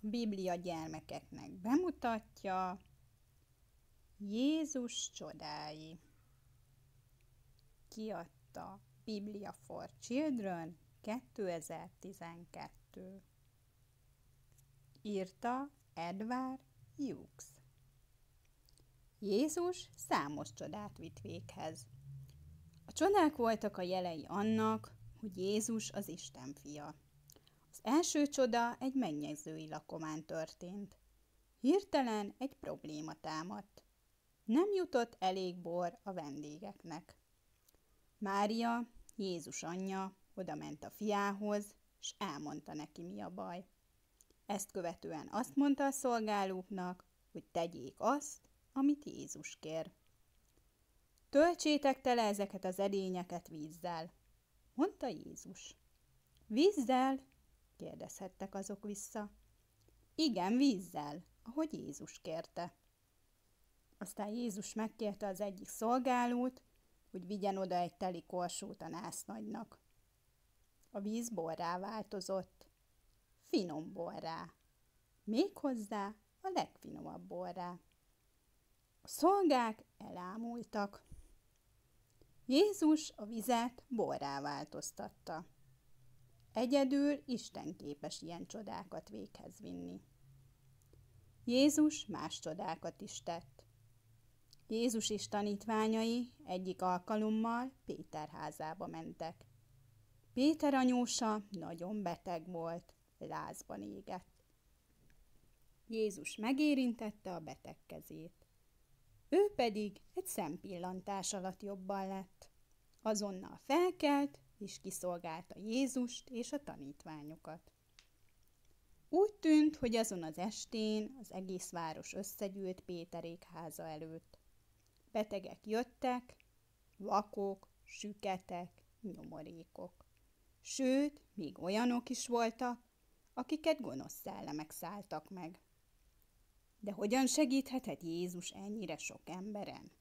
A Biblia gyermekeknek bemutatja Jézus csodái. Kiadta Biblia for Children 2012. Írta Edward Hughes. Jézus számos csodát vitt véghez. A csodák voltak a jelei annak, hogy Jézus az Isten fia. Az első csoda egy mennyegzői lakomán történt. Hirtelen egy probléma támadt. Nem jutott elég bor a vendégeknek. Mária, Jézus anyja, odament a fiához, és elmondta neki, mi a baj. Ezt követően azt mondta a szolgálóknak, hogy tegyék azt, amit Jézus kér. Töltsétek tele ezeket az edényeket vízzel, mondta Jézus. Vízzel? Kérdezhettek azok vissza. Igen, vízzel, ahogy Jézus kérte. Aztán Jézus megkérte az egyik szolgálót, hogy vigyen oda egy teli korsót a násznagynak. A víz borrá változott. Finom borrá. Méghozzá a legfinomabb borrá. A szolgák elámultak. Jézus a vizet borrá változtatta. Egyedül Isten képes ilyen csodákat véghez vinni. Jézus más csodákat is tett. Jézus és tanítványai egyik alkalommal Péter házába mentek. Péter anyósa nagyon beteg volt, lázban égett. Jézus megérintette a beteg kezét. Ő pedig egy szempillantás alatt jobban lett. Azonnal felkelt, és kiszolgálta Jézust és a tanítványokat. Úgy tűnt, hogy azon az estén az egész város összegyűlt Péterék háza előtt. Betegek jöttek, vakok, süketek, nyomorékok. Sőt, még olyanok is voltak, akiket gonosz szellemek szálltak meg. De hogyan segíthetett Jézus ennyire sok emberen?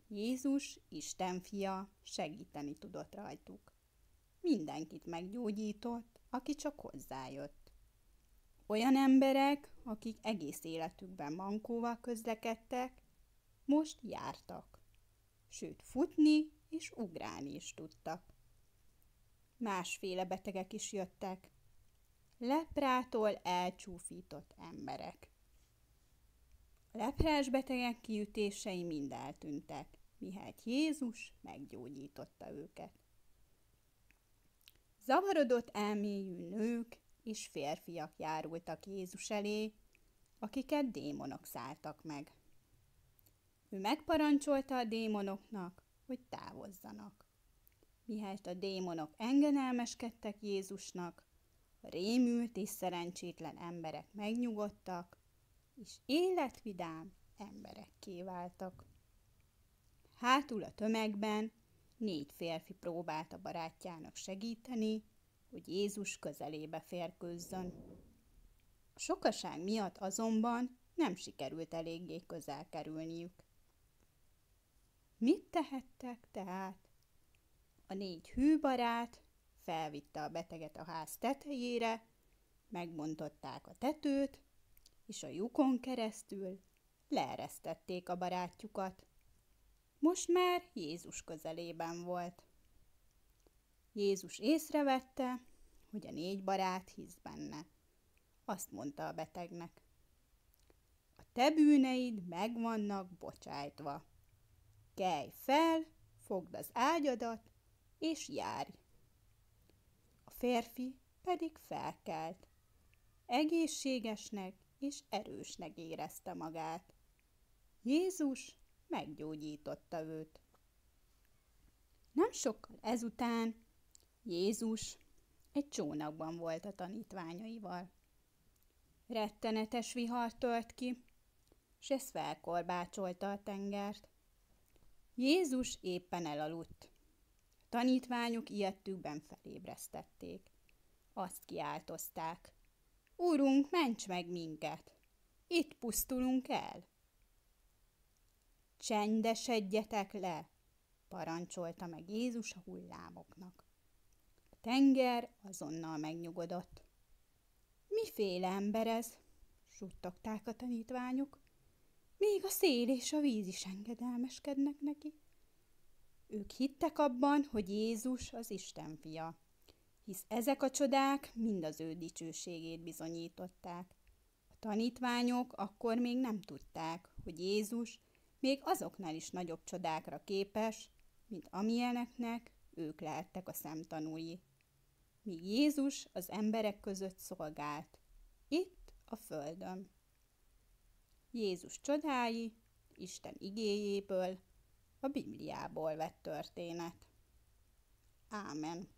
Jézus, Isten fia, segíteni tudott rajtuk. Mindenkit meggyógyított, aki csak hozzájött. Olyan emberek, akik egész életükben mankóval közlekedtek, most jártak. Sőt, futni és ugrálni is tudtak. Másféle betegek is jöttek. Leprától elcsúfított emberek. A leprás betegek kiütései mind eltűntek, mihelyt Jézus meggyógyította őket. Zavarodott elméjű nők és férfiak járultak Jézus elé, akiket démonok szálltak meg. Ő megparancsolta a démonoknak, hogy távozzanak. Mihelyt a démonok engedelmeskedtek Jézusnak, a rémült és szerencsétlen emberek megnyugodtak, és életvidám emberekké váltak. Hátul a tömegben 4 férfi próbálta barátjának segíteni, hogy Jézus közelébe férkőzzön. A sokaság miatt azonban nem sikerült eléggé közel kerülniük. Mit tehettek tehát? A 4 hű barát felvitte a beteget a ház tetejére, megbontották a tetőt, és a lyukon keresztül leeresztették a barátjukat. Most már Jézus közelében volt. Jézus észrevette, hogy a 4 barát hisz benne. Azt mondta a betegnek: a te bűneid meg vannak bocsájtva. Kelj fel, fogd az ágyadat, és járj. A férfi pedig felkelt. Egészségesnek és erősnek érezte magát. Jézus meggyógyította őt. Nem sokkal ezután Jézus egy csónakban volt a tanítványaival. Rettenetes vihar tört ki, s ez felkorbácsolta a tengert. Jézus éppen elaludt. A tanítványok ijedtükben felébresztették. Azt kiáltozták: Urunk, ments meg minket! Itt pusztulunk el! Csendesedjetek le! Parancsolta meg Jézus a hullámoknak. A tenger azonnal megnyugodott. Miféle ember ez? Suttogták a tanítványok. Még a szél és a víz is engedelmeskednek neki. Ők hittek abban, hogy Jézus az Isten fia, hisz ezek a csodák mind az ő dicsőségét bizonyították. A tanítványok akkor még nem tudták, hogy Jézus még azoknál is nagyobb csodákra képes, mint amilyeneknek ők lehettek a szemtanúi. Míg Jézus az emberek között szolgált, itt a földön. Jézus csodái Isten igéjéből, a Bibliából vett történet. Ámen.